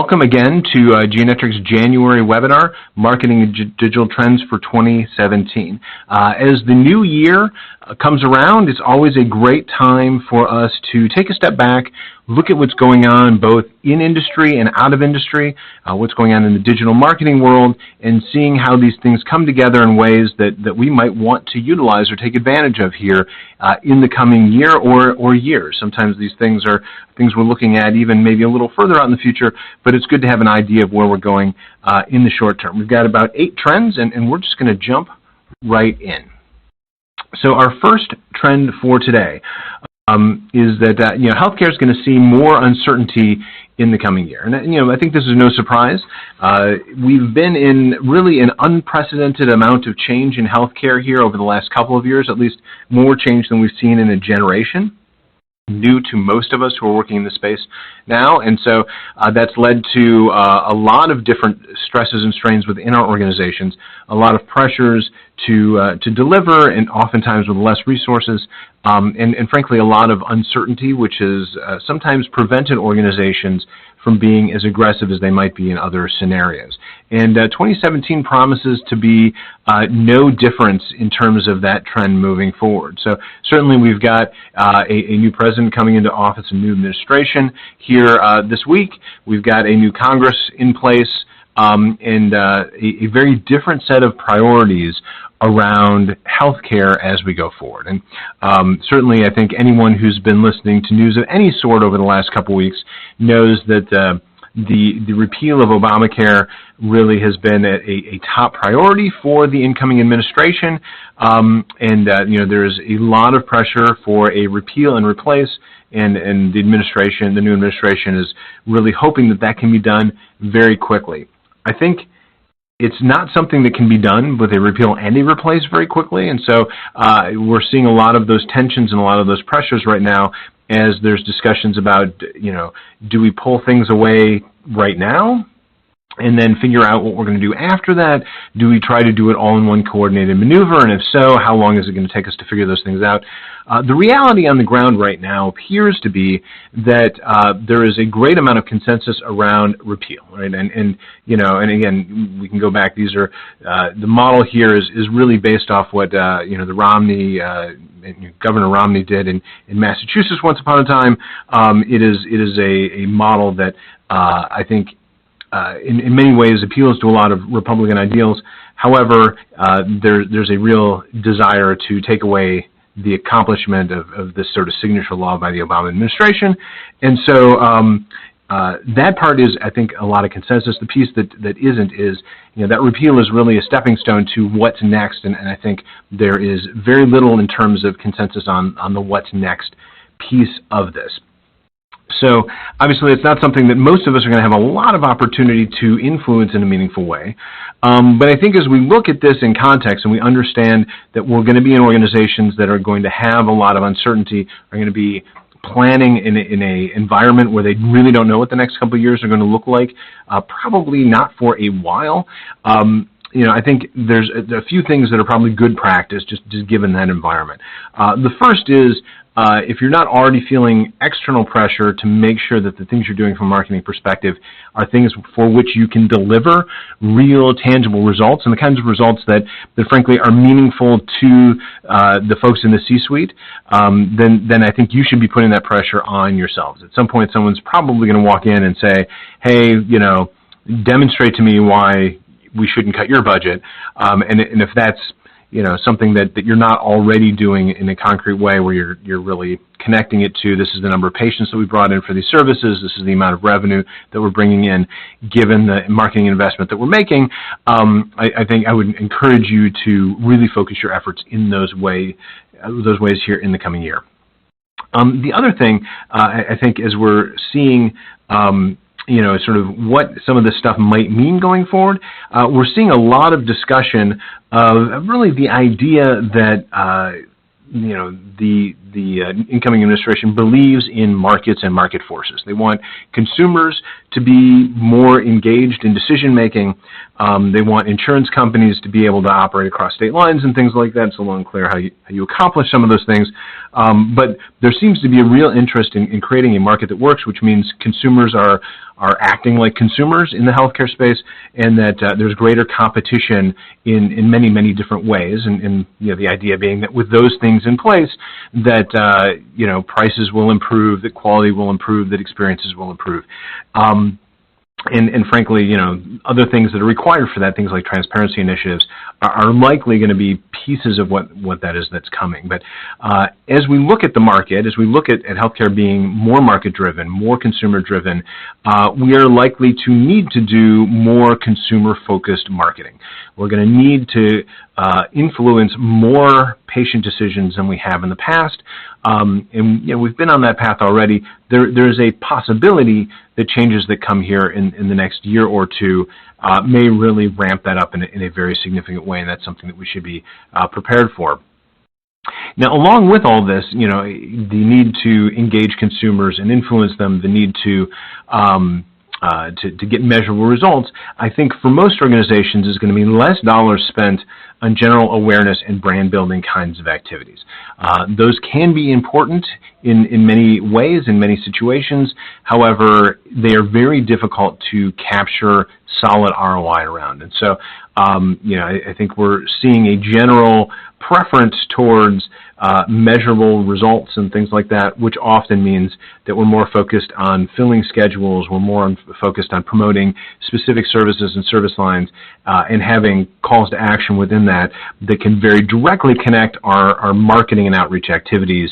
welcome again to Geonetrics' January webinar, Marketing Digital Trends for 2017. As the new year comes around, it's always a great time for us to take a step back, look at what's going on both in industry and out of industry, what's going on in the digital marketing world, and seeing how these things come together in ways that we might want to utilize or take advantage of here in the coming year or years. Sometimes these things are things we're looking at even maybe a little further out in the future, but it's good to have an idea of where we're going in the short term. We've got about 8 trends, and we're just going to jump right in. So our first trend for today is that healthcare is going to see more uncertainty in the coming year. And I think this is no surprise. We've been in really an unprecedented amount of change in healthcare here over the last couple of years, at least more change than we've seen in a generation, new to most of us who are working in the space now. And so that's led to a lot of different stresses and strains within our organizations, a lot of pressures to deliver, and oftentimes with less resources, and frankly a lot of uncertainty, which has sometimes prevented organizations from being as aggressive as they might be in other scenarios. And 2017 promises to be no difference in terms of that trend moving forward. So certainly we've got a new president coming into office, a new administration here this week. We've got a new Congress in place, and a very different set of priorities around healthcare as we go forward. And certainly I think anyone who's been listening to news of any sort over the last couple of weeks knows that the repeal of Obamacare really has been a top priority for the incoming administration, and there's a lot of pressure for a repeal and replace, and the new administration is really hoping that that can be done very quickly. I think it's not something that can be done with a repeal and a replace very quickly, and so we're seeing a lot of those tensions and a lot of those pressures right now as there's discussions about, do we pull things away right now and then figure out what we're going to do after that? Do we try to do it all in one coordinated maneuver? And if so, how long is it going to take us to figure those things out? The reality on the ground right now appears to be that there is a great amount of consensus around repeal, right? And again, we can go back. These are the model here is really based off what the Romney Governor Romney did in Massachusetts once upon a time. It is a model that I think in many ways appeals to a lot of Republican ideals. However, there's a real desire to take away the accomplishment of this sort of signature law by the Obama administration. And so that part is, I think, a lot of consensus. The piece that isn't is, that repeal is really a stepping stone to what's next, and I think there is very little in terms of consensus on the what's next piece of this. So obviously it's not something that most of us are going to have a lot of opportunity to influence in a meaningful way. But I think as we look at this in context and we understand that we're going to be in organizations that are going to have a lot of uncertainty, are going to be planning in a environment where they really don't know what the next couple of years are going to look like, probably not for a while. I think there's a few things that are probably good practice just given that environment. The first is, if you're not already feeling external pressure to make sure that the things you're doing from a marketing perspective are things for which you can deliver real, tangible results, and the kinds of results that frankly are meaningful to the folks in the C-suite, then I think you should be putting that pressure on yourselves. At some point, someone's probably going to walk in and say, hey, demonstrate to me why we shouldn't cut your budget, and if that's something that you're not already doing in a concrete way where you're really connecting it to, this is the number of patients that we brought in for these services, this is the amount of revenue that we're bringing in, given the marketing investment that we're making, I think I would encourage you to really focus your efforts in those ways here in the coming year. The other thing, I think, as we're seeing sort of what some of this stuff might mean going forward, we're seeing a lot of discussion of really the idea that, incoming administration believes in markets and market forces. They want consumers to be more engaged in decision-making. They want insurance companies to be able to operate across state lines and things like that. It's a little unclear how you accomplish some of those things. But there seems to be a real interest in creating a market that works, which means consumers are acting like consumers in the healthcare space, and that there's greater competition in many, many different ways. And the idea being that with those things in place, that prices will improve, that quality will improve, that experiences will improve. And frankly, other things that are required for that, things like transparency initiatives, are likely going to be pieces of what that is that's coming. But as we look at the market, as we look at healthcare being more market-driven, more consumer-driven, we are likely to need to do more consumer-focused marketing. We're going to need to influence more patient decisions than we have in the past. And we've been on that path already. There is a possibility that changes that come here in the next year or two may really ramp that up in a very significant way, and that's something that we should be prepared for. Now, along with all this, the need to engage consumers and influence them, the need to get measurable results, I think for most organizations is going to be less dollars spent on general awareness and brand building kinds of activities. Those can be important in many ways, in many situations. However, they are very difficult to capture solid ROI around. And so, I think we're seeing a general preference towards measurable results and things like that, which often means that we're more focused on filling schedules, we're more focused on promoting specific services and service lines, and having calls to action within that can very directly connect our marketing and outreach activities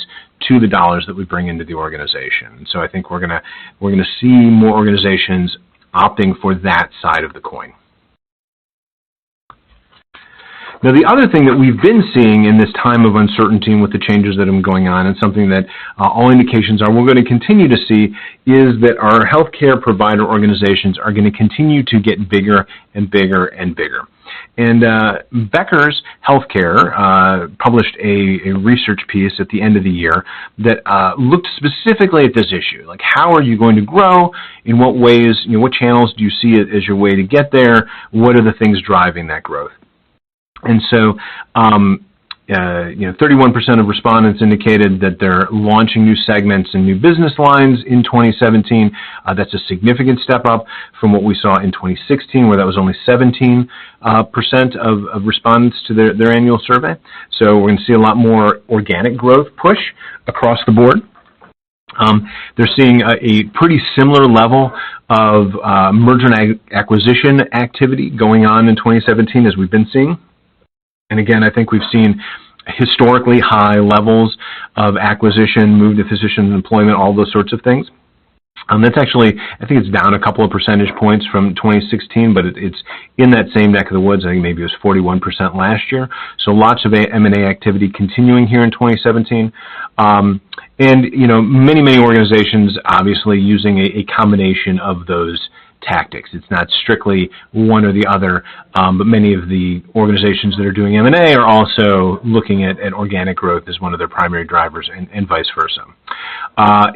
to the dollars that we bring into the organization. And so I think we're gonna see more organizations opting for that side of the coin. Now, the other thing that we've been seeing in this time of uncertainty and with the changes that have been going on, and something that all indications are we're going to continue to see, is that our healthcare provider organizations are going to continue to get bigger and bigger and bigger. And Becker's Healthcare published a research piece at the end of the year that looked specifically at this issue. Like, how are you going to grow? In what ways, what channels do you see it as your way to get there? What are the things driving that growth? And so, 31% of respondents indicated that they're launching new segments and new business lines in 2017. That's a significant step up from what we saw in 2016, where that was only 17% of respondents to their annual survey. So we're going to see a lot more organic growth push across the board. They're seeing a pretty similar level of merger and acquisition activity going on in 2017 as we've been seeing. And again, I think we've seen historically high levels of acquisition, move to physician employment, all those sorts of things. That's actually, I think it's down a couple of percentage points from 2016, but it's in that same neck of the woods. I think maybe it was 41% last year. So lots of M&A activity continuing here in 2017. And, many, many organizations obviously using a combination of those tactics. It's not strictly one or the other, but many of the organizations that are doing M&A are also looking at organic growth as one of their primary drivers, and vice versa.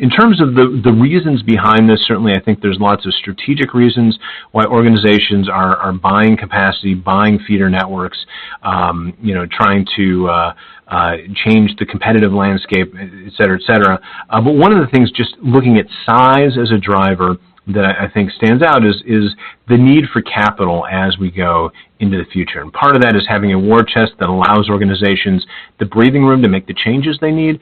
In terms of the reasons behind this, certainly I think there's lots of strategic reasons why organizations are buying capacity, buying feeder networks, trying to change the competitive landscape, et cetera, et cetera. But one of the things, just looking at size as a driver, that I think stands out is the need for capital as we go into the future. And part of that is having a war chest that allows organizations the breathing room to make the changes they need,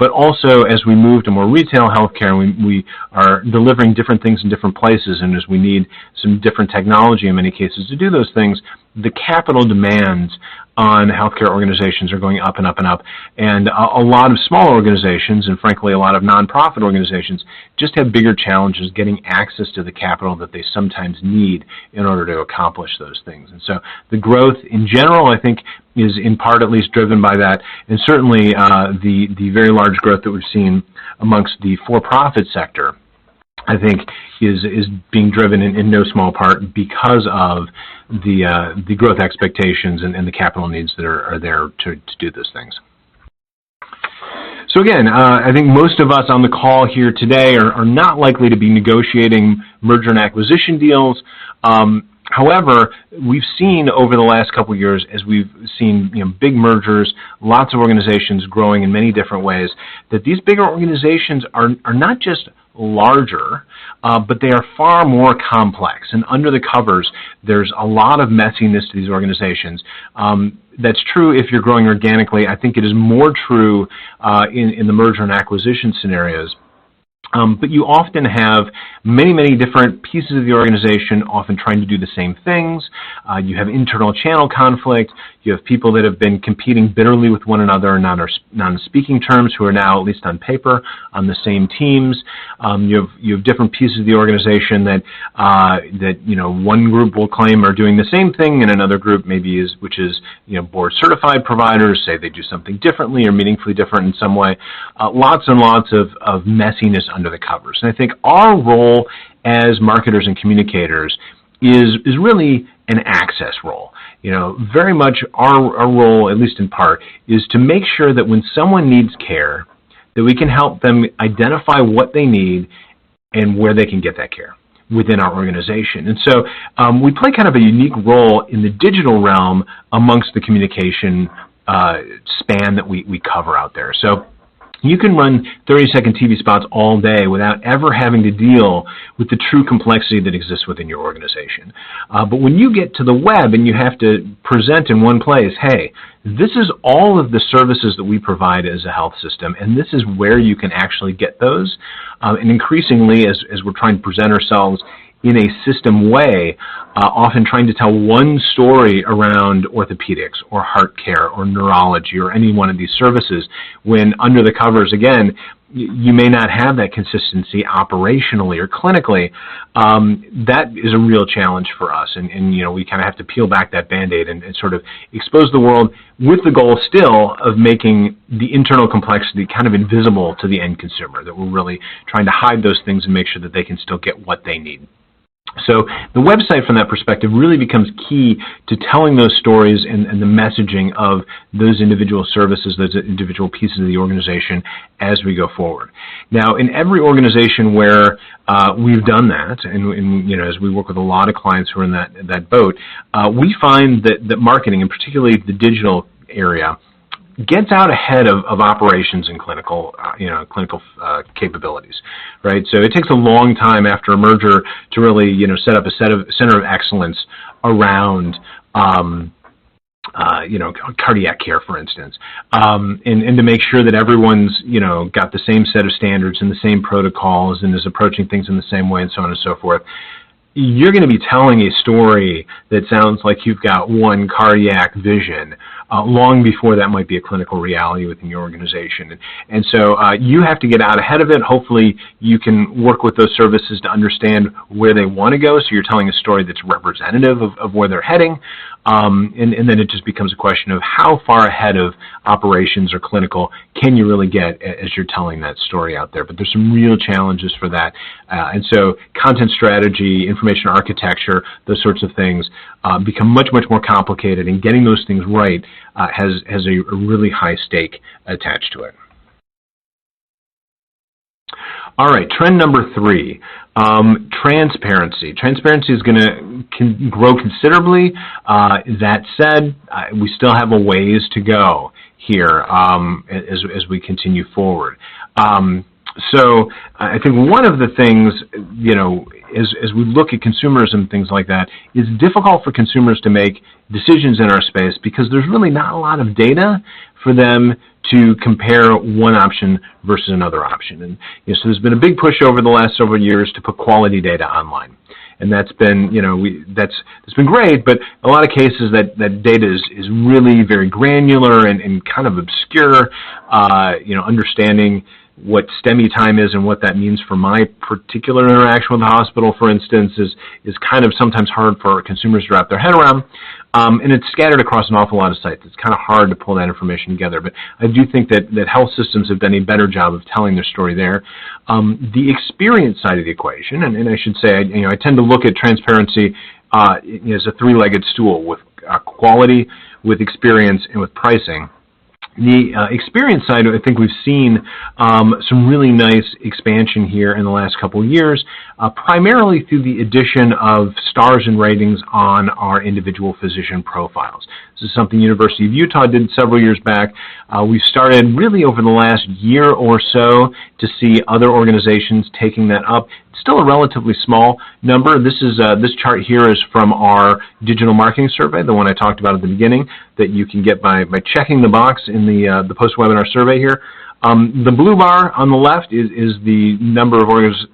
but also as we move to more retail healthcare, we are delivering different things in different places, and as we need some different technology in many cases to do those things, the capital demands on healthcare organizations are going up and up and up. And a lot of small organizations, and frankly a lot of nonprofit organizations, just have bigger challenges getting access to the capital that they sometimes need in order to accomplish those things. And so the growth in general, I think, is in part at least driven by that. And certainly the very large growth that we've seen amongst the for-profit sector, I think, is being driven in no small part because of the growth expectations and the capital needs that are there to do those things. So again, I think most of us on the call here today are not likely to be negotiating merger and acquisition deals. However, we've seen over the last couple of years, as we've seen big mergers, lots of organizations growing in many different ways, that these bigger organizations are not just larger, but they are far more complex. And under the covers, there's a lot of messiness to these organizations. That's true if you're growing organically. I think it is more true in the merger and acquisition scenarios. But you often have many different pieces of the organization often trying to do the same things. You have internal channel conflict. You have people that have been competing bitterly with one another and not on speaking terms, who are now, at least on paper, on the same teams. You have different pieces of the organization that one group will claim are doing the same thing, and another group maybe which is board certified providers say they do something differently or meaningfully different in some way. Lots and lots of messiness under the covers. And I think our role as marketers and communicators is really an access role. Very much our role, at least in part, is to make sure that when someone needs care, that we can help them identify what they need and where they can get that care within our organization. And so we play kind of a unique role in the digital realm amongst the communication span that we cover out there. So you can run 30-second TV spots all day without ever having to deal with the true complexity that exists within your organization. But when you get to the web and you have to present in one place, hey, this is all of the services that we provide as a health system, and this is where you can actually get those. And increasingly, as we're trying to present ourselves in a system way, often trying to tell one story around orthopedics or heart care or neurology or any one of these services, when under the covers, again, you may not have that consistency operationally or clinically. That is a real challenge for us, and we kind of have to peel back that Band-Aid and sort of expose the world with the goal still of making the internal complexity kind of invisible to the end consumer, that we're really trying to hide those things and make sure that they can still get what they need. So the website, from that perspective, really becomes key to telling those stories and the messaging of those individual services, those individual pieces of the organization as we go forward. Now, in every organization where we've done that, and as we work with a lot of clients who are in that boat, we find that marketing, and particularly the digital area, gets out ahead of operations and clinical capabilities, right? So it takes a long time after a merger to really set up a center of excellence around cardiac care, for instance, and to make sure that everyone's got the same set of standards and the same protocols and is approaching things in the same way, and so on and so forth. You're going to be telling a story that sounds like you've got one cardiac vision long before that might be a clinical reality within your organization. And so you have to get out ahead of it. Hopefully you can work with those services to understand where they want to go, so you're telling a story that's representative of where they're heading. And then it just becomes a question of how far ahead of operations or clinical can you really get as you're telling that story out there. But there's some real challenges for that. And so content strategy, information architecture, those sorts of things become much more complicated, and getting those things right has a really high stake attached to it. All right, trend number 3, transparency. Transparency is going to grow considerably. That said, we still have a ways to go here as we continue forward. So I think one of the things, as we look at consumers and things like that, it's difficult for consumers to make decisions in our space because there's really not a lot of data for them to compare one option versus another option. And so there's been a big push over the last several years to put quality data online. And that's been, that's been great, but a lot of cases that data is really very granular and kind of obscure. Understanding what STEMI time is and what that means for my particular interaction with the hospital, for instance, is kind of sometimes hard for consumers to wrap their head around. And it's scattered across an awful lot of sites. It's kind of hard to pull that information together. But I do think that health systems have done a better job of telling their story there. The experience side of the equation, and I should say, I tend to look at transparency as a three-legged stool with quality, with experience, and with pricing. The experience side, I think we've seen some really nice expansion here in the last couple of years, primarily through the addition of stars and ratings on our individual physician profiles. This is something University of Utah did several years back. We've started really over the last year or so to see other organizations taking that up. It's still a relatively small number. This chart here is from our digital marketing survey, the one I talked about at the beginning, that you can get by checking the box in the post-webinar survey here. The blue bar on the left is the number of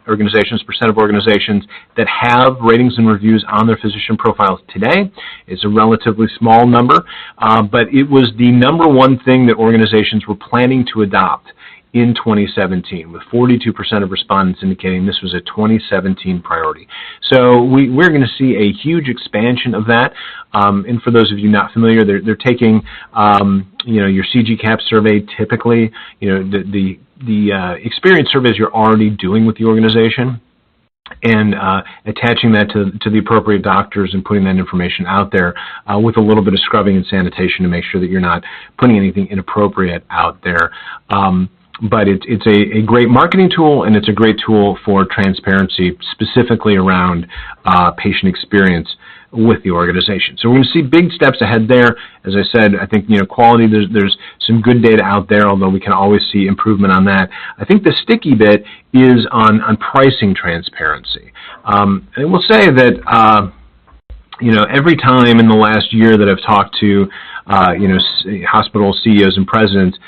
organizations, percent of organizations that have ratings and reviews on their physician profiles today. It's a relatively small number, but it was the number one thing that organizations were planning to adopt in 2017, with 42% of respondents indicating this was a 2017 priority. So we're going to see a huge expansion of that. And for those of you not familiar, they're taking your CGCAP survey typically, the experience surveys you're already doing with the organization, and attaching that to the appropriate doctors and putting that information out there with a little bit of scrubbing and sanitation to make sure that you're not putting anything inappropriate out there. But it's a great marketing tool, and it's a great tool for transparency, specifically around patient experience with the organization. So we're going to see big steps ahead there. As I said, I think quality, there's some good data out there, although we can always see improvement on that. I think the sticky bit is on pricing transparency. And we'll say that every time in the last year that I've talked to hospital CEOs and presidents,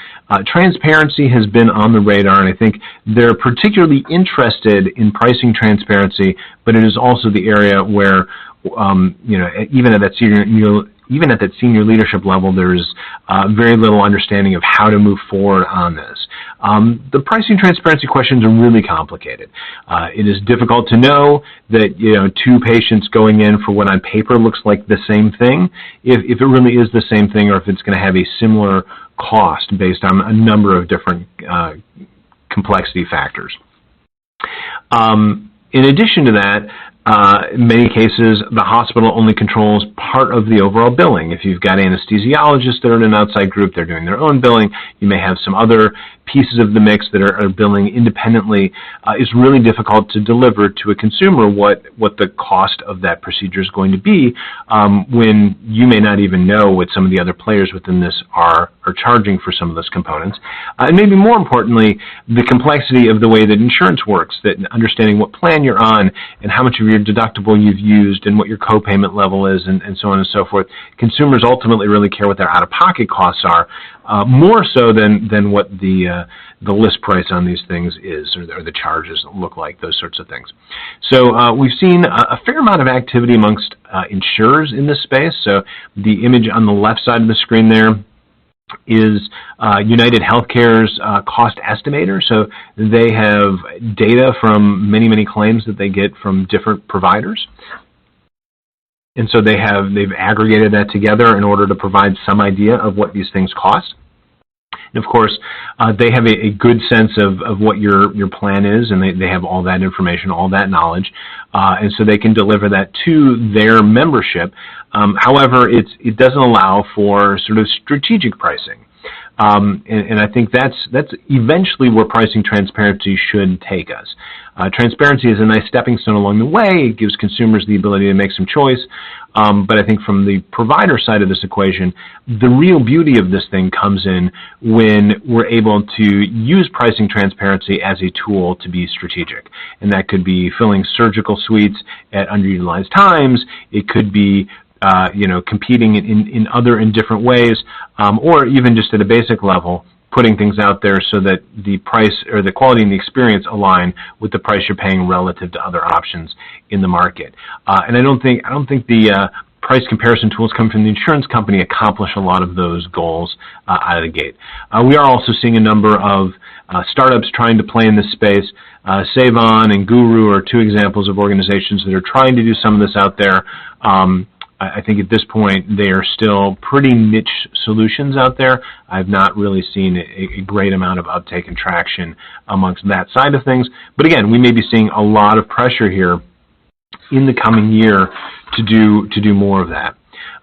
transparency has been on the radar, and I think they're particularly interested in pricing transparency, but it is also the area where even at that senior leadership level, there is very little understanding of how to move forward on this. The pricing transparency questions are really complicated. It is difficult to know that two patients going in for what on paper looks like the same thing, if it really is the same thing, or if it's going to have a similar cost based on a number of different complexity factors. In addition to that, in many cases, the hospital only controls part of the overall billing. If you've got anesthesiologists that are in an outside group, they're doing their own billing. You may have some other pieces of the mix that are billing independently. It's really difficult to deliver to a consumer what the cost of that procedure is going to be when you may not even know what some of the other players within this are charging for some of those components. And maybe more importantly, the complexity of the way that insurance works, that understanding what plan you're on and how much of your deductible you've used and what your co-payment level is, and so on and so forth. Consumers ultimately really care what their out-of-pocket costs are, more so than what the list price on these things is, or the charges look like, those sorts of things. So we've seen a fair amount of activity amongst insurers in this space. So the image on the left side of the screen there is United Healthcare's cost estimator. So they have data from many claims that they get from different providers. And so they've aggregated that together in order to provide some idea of what these things cost. And of course, they have a good sense of what your plan is, and they have all that information, all that knowledge, and so they can deliver that to their membership. However, it doesn't allow for sort of strategic pricing. And I think that's eventually where pricing transparency should take us. Transparency is a nice stepping stone along the way. It gives consumers the ability to make some choice. But I think from the provider side of this equation, the real beauty of this thing comes in when we're able to use pricing transparency as a tool to be strategic. And that could be filling surgical suites at underutilized times. It could be competing in different ways, or even just at a basic level, putting things out there so that the price or the quality and the experience align with the price you're paying relative to other options in the market. And I don't think the price comparison tools coming from the insurance company accomplish a lot of those goals out of the gate. We are also seeing a number of startups trying to play in this space. Savon and Guru are two examples of organizations that are trying to do some of this out there. I think at this point they are still pretty niche solutions out there. I've not really seen a great amount of uptake and traction amongst that side of things. But again, we may be seeing a lot of pressure here in the coming year to do more of that.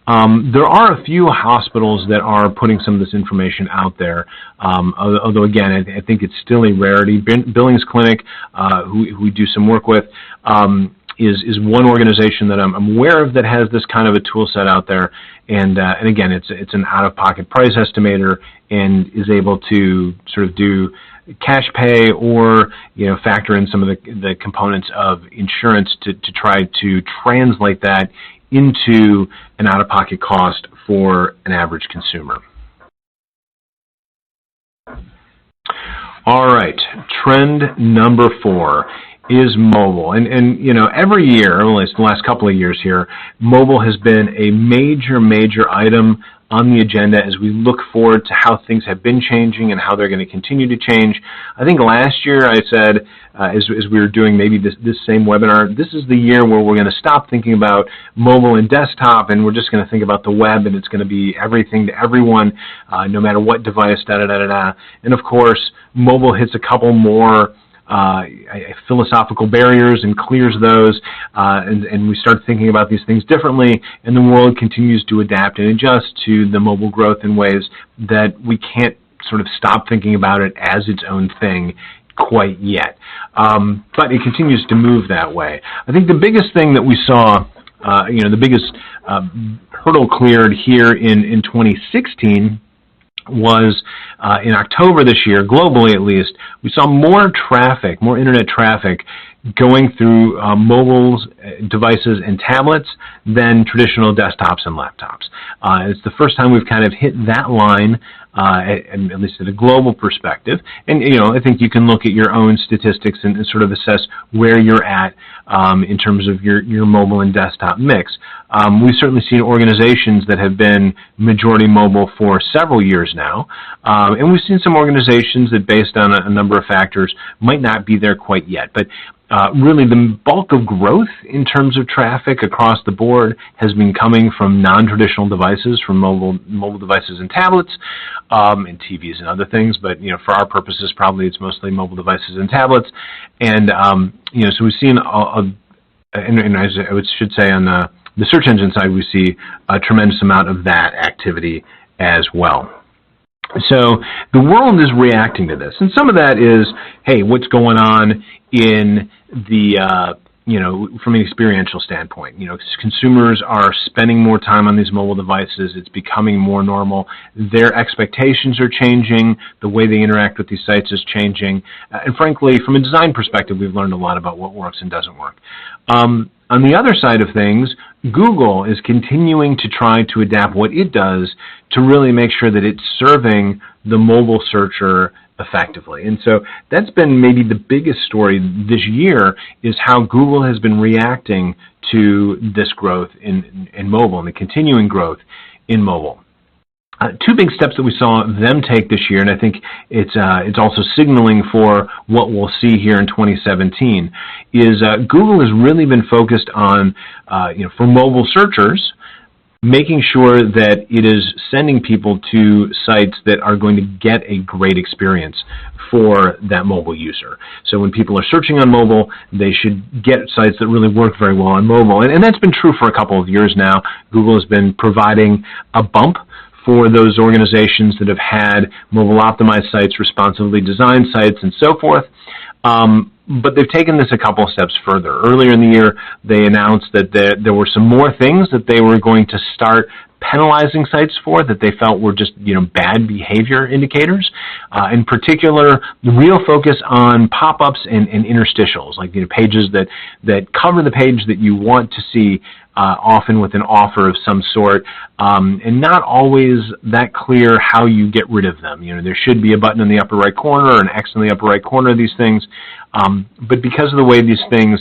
There are a few hospitals that are putting some of this information out there, although again, I think it's still a rarity. Billings Clinic, who we do some work with, is one organization that I'm aware of that has this kind of a tool set out there, and again, it's an out-of-pocket price estimator and is able to sort of do cash pay or factor in some of the components of insurance to try to translate that into an out-of-pocket cost for an average consumer. All right, trend number 4 is mobile. And every year, or at least the last couple of years here, mobile has been a major item on the agenda as we look forward to how things have been changing and how they're going to continue to change. I think last year I said, as we were doing maybe this same webinar, this is the year where we're going to stop thinking about mobile and desktop, and we're just going to think about the web, and it's going to be everything to everyone, no matter what device, And of course, mobile hits a couple more philosophical barriers and clears those, and we start thinking about these things differently, and the world continues to adapt and adjust to the mobile growth in ways that we can't sort of stop thinking about it as its own thing quite yet. But it continues to move that way. I think the biggest thing that we saw, the biggest hurdle cleared here in 2016 was in October this year, globally at least, we saw more traffic, more internet traffic going through mobile devices and tablets than traditional desktops and laptops. It's the first time we've kind of hit that line, at least at a global perspective. And I think you can look at your own statistics and sort of assess where you're at in terms of your mobile and desktop mix. We've certainly seen organizations that have been majority mobile for several years now, and we've seen some organizations that, based on a number of factors, might not be there quite yet. But really, the bulk of growth in terms of traffic across the board has been coming from non-traditional devices, from mobile devices and tablets, and TVs and other things. But for our purposes, probably it's mostly mobile devices and tablets. And so we've seen, and as I should say, on the search engine side, we see a tremendous amount of that activity as well. So the world is reacting to this, and some of that is, hey, what's going on in the, from an experiential standpoint. Consumers are spending more time on these mobile devices. It's becoming more normal. Their expectations are changing. The way they interact with these sites is changing. And frankly, from a design perspective, we've learned a lot about what works and doesn't work. On the other side of things, Google is continuing to try to adapt what it does to really make sure that it's serving the mobile searcher effectively. And so that's been maybe the biggest story this year, is how Google has been reacting to this growth in mobile and the continuing growth in mobile. Two big steps that we saw them take this year, and I think it's also signaling for what we'll see here in 2017, is Google has really been focused on, for mobile searchers, making sure that it is sending people to sites that are going to get a great experience for that mobile user. So when people are searching on mobile, they should get sites that really work very well on mobile. And that's been true for a couple of years now. Google has been providing a bump for those organizations that have had mobile-optimized sites, responsibly designed sites, and so forth. But they've taken this a couple of steps further. Earlier in the year, they announced that there were some more things that they were going to start penalizing sites for, that they felt were just bad behavior indicators. In particular, the real focus on pop-ups and interstitials, like pages that cover the page that you want to see, often with an offer of some sort, and not always that clear how you get rid of them. There should be a button in the upper right corner or an X in the upper right corner of these things, but because of the way these things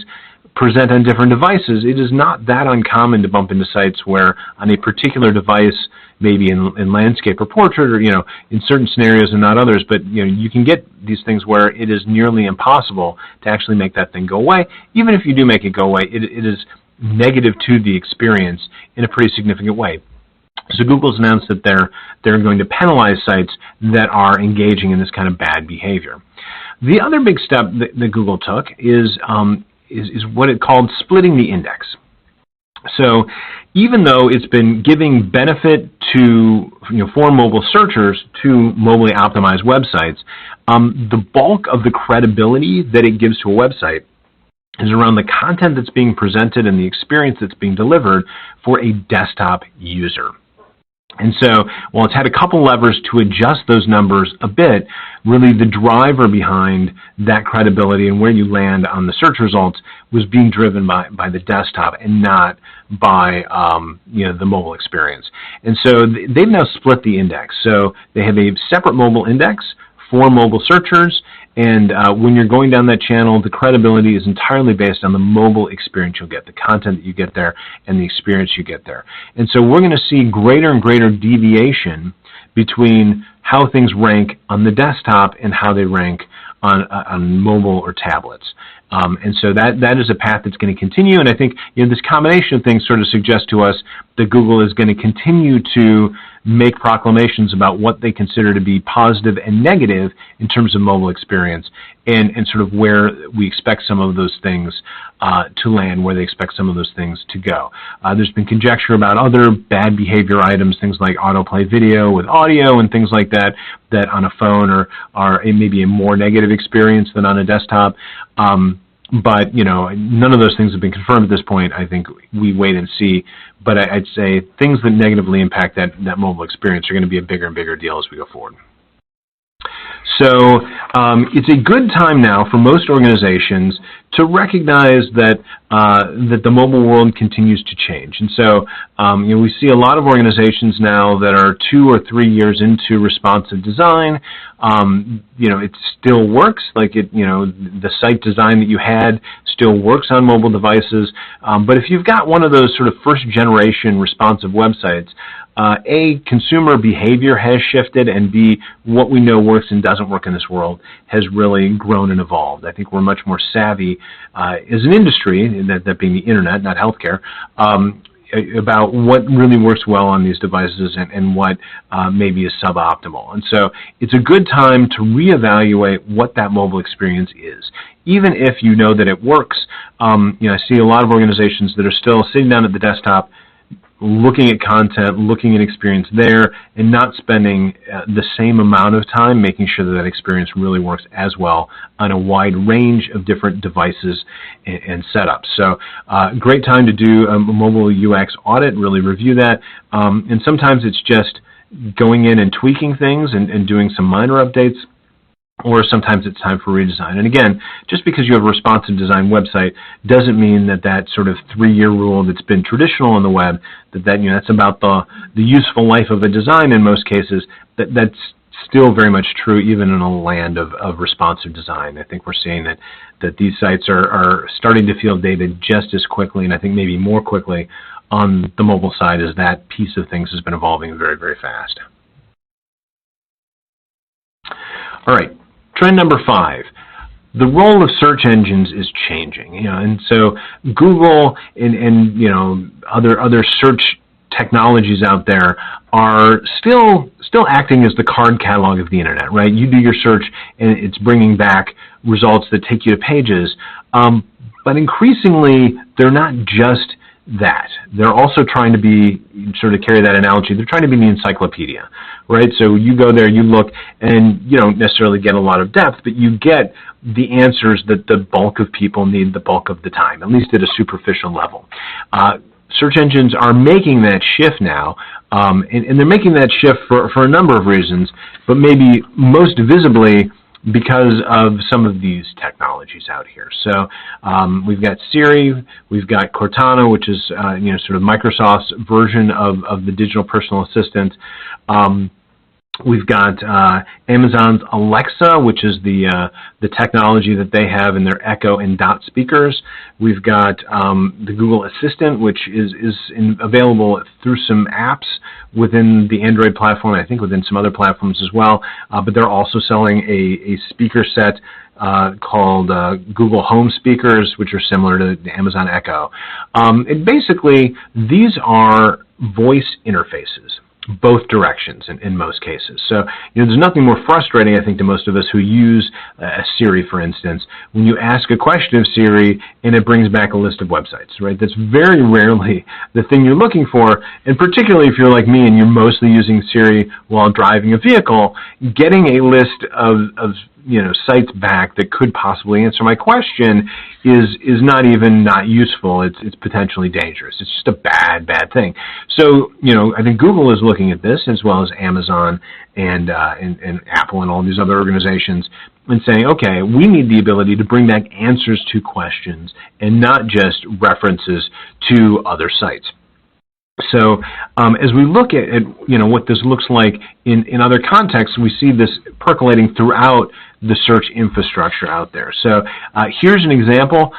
present on different devices, it is not that uncommon to bump into sites where on a particular device, maybe in landscape or portrait, or in certain scenarios and not others, but you can get these things where it is nearly impossible to actually make that thing go away. Even if you do make it go away, it is negative to the experience in a pretty significant way. So Google's announced that they're going to penalize sites that are engaging in this kind of bad behavior. The other big step that Google took is what it called splitting the index. So even though it's been giving benefit to, for mobile searchers to mobilely optimized websites, the bulk of the credibility that it gives to a website is around the content that's being presented and the experience that's being delivered for a desktop user. And so, while it's had a couple levers to adjust those numbers a bit, really the driver behind that credibility and where you land on the search results was being driven by the desktop and not by the mobile experience. And so they've now split the index. So they have a separate mobile index for mobile searchers, and when you're going down that channel, the credibility is entirely based on the mobile experience you'll get, the content that you get there, and the experience you get there. And so we're going to see greater and greater deviation between how things rank on the desktop and how they rank on mobile or tablets. And so that is a path that's going to continue, and I think this combination of things sort of suggests to us that Google is going to continue to make proclamations about what they consider to be positive and negative in terms of mobile experience, and sort of where we expect some of those things to land, where they expect some of those things to go. There's been conjecture about other bad behavior items, things like autoplay video with audio and things like that, that on a phone are maybe a more negative experience than on a desktop. But none of those things have been confirmed at this point. I think we wait and see. But I'd say things that negatively impact that mobile experience are going to be a bigger and bigger deal as we go forward. So it's a good time now for most organizations to recognize that the mobile world continues to change. And so we see a lot of organizations now that are 2 or 3 years into responsive design. It still works, like the site design that you had still works on mobile devices. But if you've got one of those sort of first generation responsive websites, A, consumer behavior has shifted, and B, what we know works and doesn't work in this world has really grown and evolved. I think we're much more savvy as an industry, that being the internet, not healthcare, about what really works well on these devices and what maybe is suboptimal. And so it's a good time to reevaluate what that mobile experience is. Even if you know that it works, I see a lot of organizations that are still sitting down at the desktop, looking at content, looking at experience there, and not spending the same amount of time making sure that experience really works as well on a wide range of different devices and setups. So great time to do a mobile UX audit, really review that. And sometimes it's just going in and tweaking things and doing some minor updates, or sometimes it's time for redesign. And again, just because you have a responsive design website doesn't mean that sort of 3-year rule that's been traditional on the web, that's about the useful life of a design in most cases, that's still very much true even in a land of responsive design. I think we're seeing that these sites are starting to feel dated just as quickly, and I think maybe more quickly on the mobile side, as that piece of things has been evolving very, very fast. All right. Trend number 5, the role of search engines is changing, and so Google and other search technologies out there are still acting as the card catalog of the internet, right? You do your search and it's bringing back results that take you to pages, but increasingly they're not just that. They're also trying to be, sort of carry that analogy, they're trying to be the encyclopedia, right? So you go there, you look, and you don't necessarily get a lot of depth, but you get the answers that the bulk of people need the bulk of the time, at least at a superficial level. Search engines are making that shift now, and they're making that shift for a number of reasons, but maybe most visibly because of some of these technologies out here. So we've got Siri, we've got Cortana, which is sort of Microsoft's version of the digital personal assistant. We've got Amazon's Alexa, which is the technology that they have in their Echo and Dot speakers. We've got the Google Assistant, which is available through some apps within the Android platform, I think within some other platforms as well. But they're also selling a speaker set called Google Home speakers, which are similar to the Amazon Echo. And basically, these are voice interfaces. both directions in most cases. So, there's nothing more frustrating, I think, to most of us who use Siri, for instance, when you ask a question of Siri and it brings back a list of websites, right? That's very rarely the thing you're looking for, and particularly if you're like me and you're mostly using Siri while driving a vehicle, getting a list of sites back that could possibly answer my question is not even not useful. It's potentially dangerous. It's just a bad thing. So, I think Google is looking at this, as well as Amazon and Apple and all these other organizations, and saying, okay, we need the ability to bring back answers to questions and not just references to other sites. So as we look at what this looks like in other contexts, we see this percolating throughout the search infrastructure out there. So here's an example.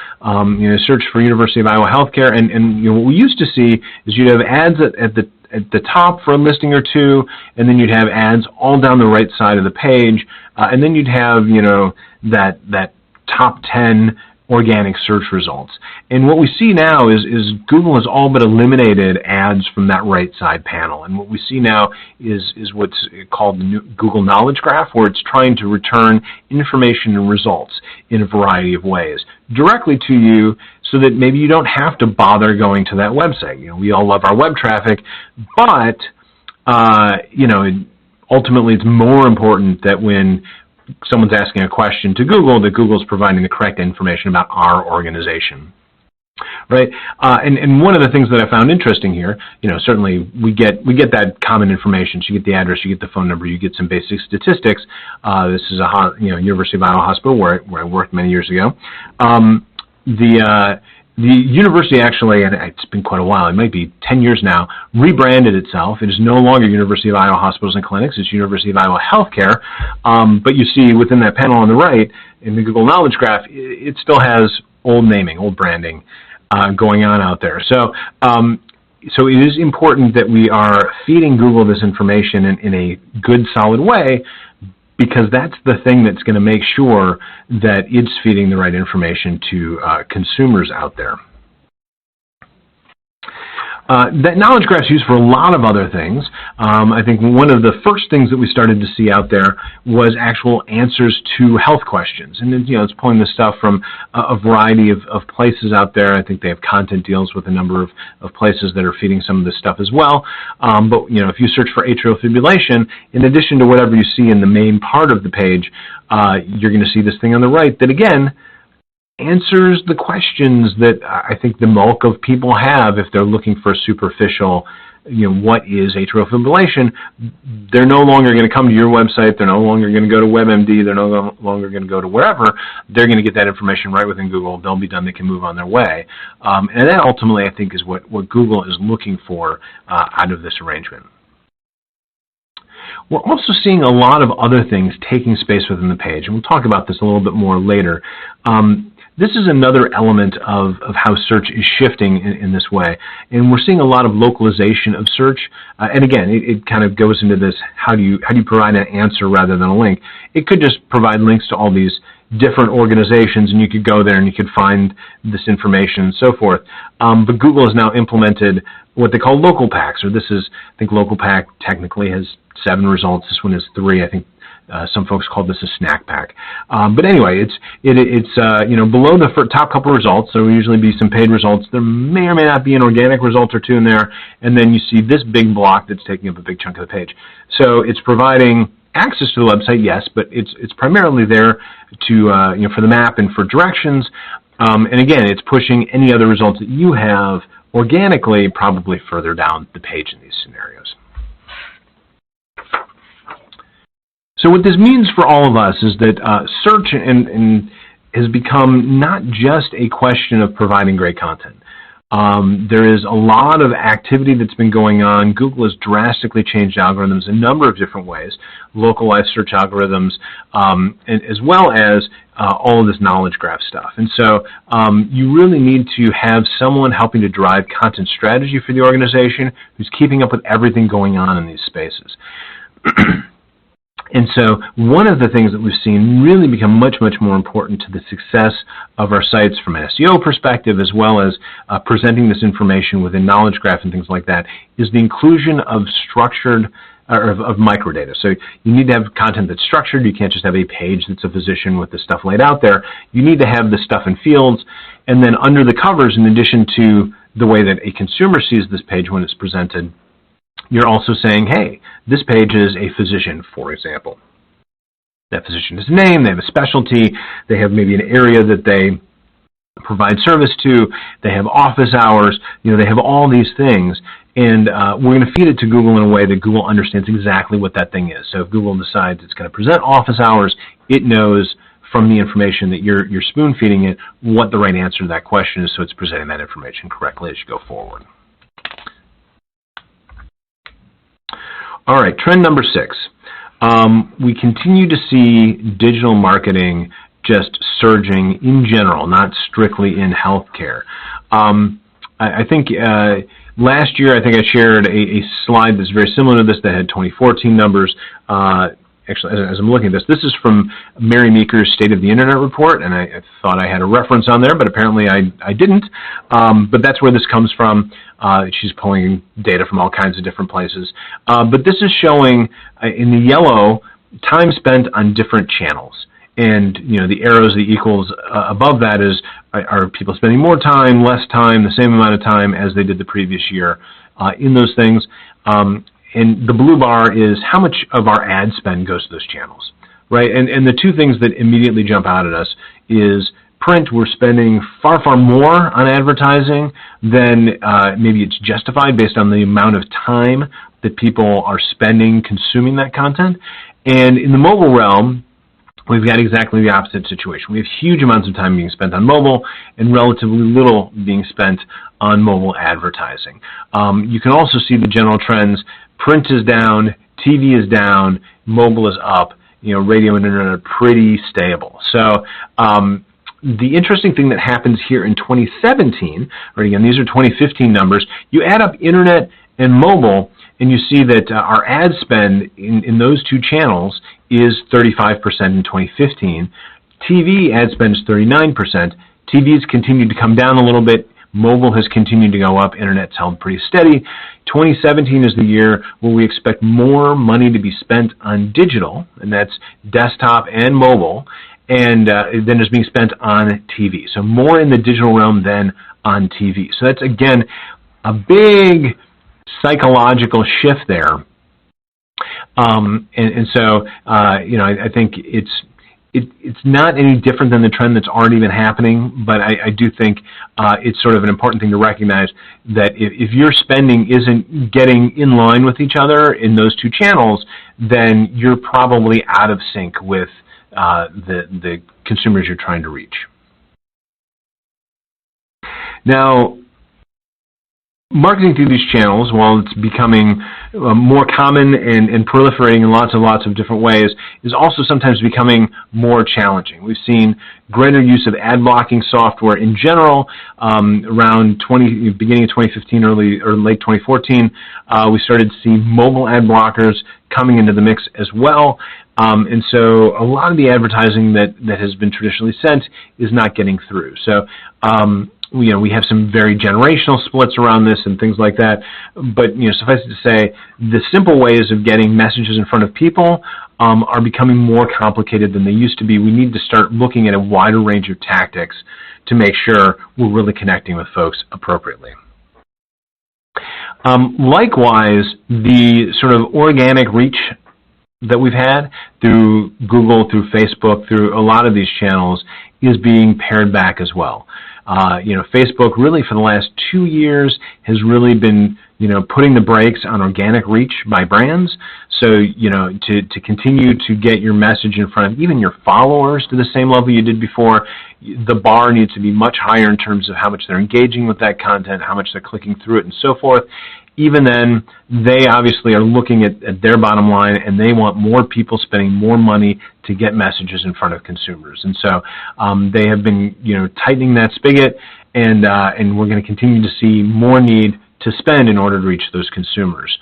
Search for University of Iowa Healthcare, and what we used to see is you'd have ads at the top for a listing or two, and then you'd have ads all down the right side of the page, and then you'd have that top 10 organic search results. And what we see now is Google has all but eliminated ads from that right side panel. And what we see now is what's called the Google Knowledge Graph, where it's trying to return information and results in a variety of ways directly to you, so that maybe you don't have to bother going to that website. We all love our web traffic, but ultimately it's more important that when someone's asking a question to Google, that Google's providing the correct information about our organization, right? And one of the things that I found interesting here, certainly we get that common information. So you get the address, you get the phone number, you get some basic statistics. This is a University of Iowa hospital where I worked many years ago. The university actually, and it's been quite a while, it might be 10 years now, rebranded itself. It is no longer University of Iowa Hospitals and Clinics, it's University of Iowa Healthcare. But you see within that panel on the right, in the Google Knowledge Graph, it still has old naming, old branding going on out there. So it is important that we are feeding Google this information in a good, solid way, because that's the thing that's going to make sure that it's feeding the right information to consumers out there. That knowledge graph is used for a lot of other things. I think one of the first things that we started to see out there was actual answers to health questions. And it's pulling this stuff from a variety of places out there. I think they have content deals with a number of places that are feeding some of this stuff as well. But if you search for atrial fibrillation, in addition to whatever you see in the main part of the page, you're going to see this thing on the right that, again, answers the questions that I think the bulk of people have if they're looking for a superficial, what is atrial fibrillation. They're no longer going to come to your website. They're no longer going to go to WebMD. They're no longer going to go to wherever. They're going to get that information right within Google. They'll be done. They can move on their way. And that ultimately, I think, is what Google is looking for out of this arrangement. We're also seeing a lot of other things taking space within the page, and we'll talk about this a little bit more later. This is another element of how search is shifting in this way. And we're seeing a lot of localization of search. And again, it kind of goes into this, how do you provide an answer rather than a link? It could just provide links to all these different organizations, and you could go there and you could find this information and so forth. But Google has now implemented what they call local packs, or this is, I think local pack technically has 7 results. This one is 3. I think some folks call this a snack pack. But anyway, it's below the top couple results. There will usually be some paid results. There may or may not be an organic result or 2 in there, and then you see this big block that's taking up a big chunk of the page. So it's providing access to the website, yes, but it's primarily there to for the map and for directions. And again, it's pushing any other results that you have organically probably further down the page in these scenarios. So what this means for all of us is that search has become not just a question of providing great content. There is a lot of activity that's been going on. Google has drastically changed algorithms in a number of different ways, localized search algorithms, as well as all of this knowledge graph stuff. And so you really need to have someone helping to drive content strategy for the organization who's keeping up with everything going on in these spaces. And so one of the things that we've seen really become much, much more important to the success of our sites from an SEO perspective, as well as presenting this information within Knowledge Graph and things like that, is the inclusion of structured of microdata. So you need to have content that's structured. You can't just have a page that's a physician with the stuff laid out there. You need to have the stuff in fields, and then under the covers, in addition to the way that a consumer sees this page when it's presented, you're also saying, hey, this page is a physician, for example. That physician has a name, they have a specialty, they have maybe an area that they provide service to, they have office hours, they have all these things. And we're going to feed it to Google in a way that Google understands exactly what that thing is. So if Google decides it's going to present office hours, it knows from the information that you're spoon feeding it what the right answer to that question is, so it's presenting that information correctly as you go forward. All right, trend number 6. We continue to see digital marketing just surging in general, not strictly in healthcare. I think last year, I think I shared a slide that's very similar to this that had 2014 numbers. Actually, as I'm looking at this, this is from Mary Meeker's State of the Internet report, and I thought I had a reference on there, but apparently I didn't. But that's where this comes from. She's pulling data from all kinds of different places. But this is showing, in the yellow, time spent on different channels. And the arrows, the equals above that are people spending more time, less time, the same amount of time as they did the previous year in those things. And the blue bar is how much of our ad spend goes to those channels, right? And the two things that immediately jump out at us is print. We're spending far, far more on advertising than maybe it's justified based on the amount of time that people are spending consuming that content. And in the mobile realm, we've got exactly the opposite situation. We have huge amounts of time being spent on mobile and relatively little being spent on mobile advertising. You can also see the general trends. Print is down, TV is down, mobile is up, radio and internet are pretty stable. So the interesting thing that happens here in 2017, right, again, these are 2015 numbers, you add up internet and mobile, and you see that our ad spend in those two channels is 35% in 2015. TV ad spend is 39%. TV's continued to come down a little bit. Mobile has continued to go up. Internet's held pretty steady. 2017 is the year where we expect more money to be spent on digital, and that's desktop and mobile, and than is being spent on TV. So more in the digital realm than on TV. So that's, again, a big psychological shift there. So I think it's not any different than the trend that's already been happening, but I do think it's sort of an important thing to recognize that if your spending isn't getting in line with each other in those two channels, then you're probably out of sync with the consumers you're trying to reach. Now, marketing through these channels, while it's becoming more common and proliferating in lots of different ways, is also sometimes becoming more challenging. We've seen greater use of ad blocking software in general. Around beginning of 2015, early or late 2014, we started to see mobile ad blockers coming into the mix as well. And so a lot of the advertising that has been traditionally sent is not getting through. So we have some very generational splits around this and things like that. But suffice it to say, the simple ways of getting messages in front of people are becoming more complicated than they used to be. We need to start looking at a wider range of tactics to make sure we're really connecting with folks appropriately. Likewise, the sort of organic reach that we've had through Google, through Facebook, through a lot of these channels is being pared back as well. Facebook really for the last 2 years has really been, putting the brakes on organic reach by brands. So, to continue to get your message in front of even your followers to the same level you did before, the bar needs to be much higher in terms of how much they're engaging with that content, how much they're clicking through it, and so forth. Even then, they obviously are looking at their bottom line, and they want more people spending more money to get messages in front of consumers. And so they have been, tightening that spigot, and we're going to continue to see more need to spend in order to reach those consumers.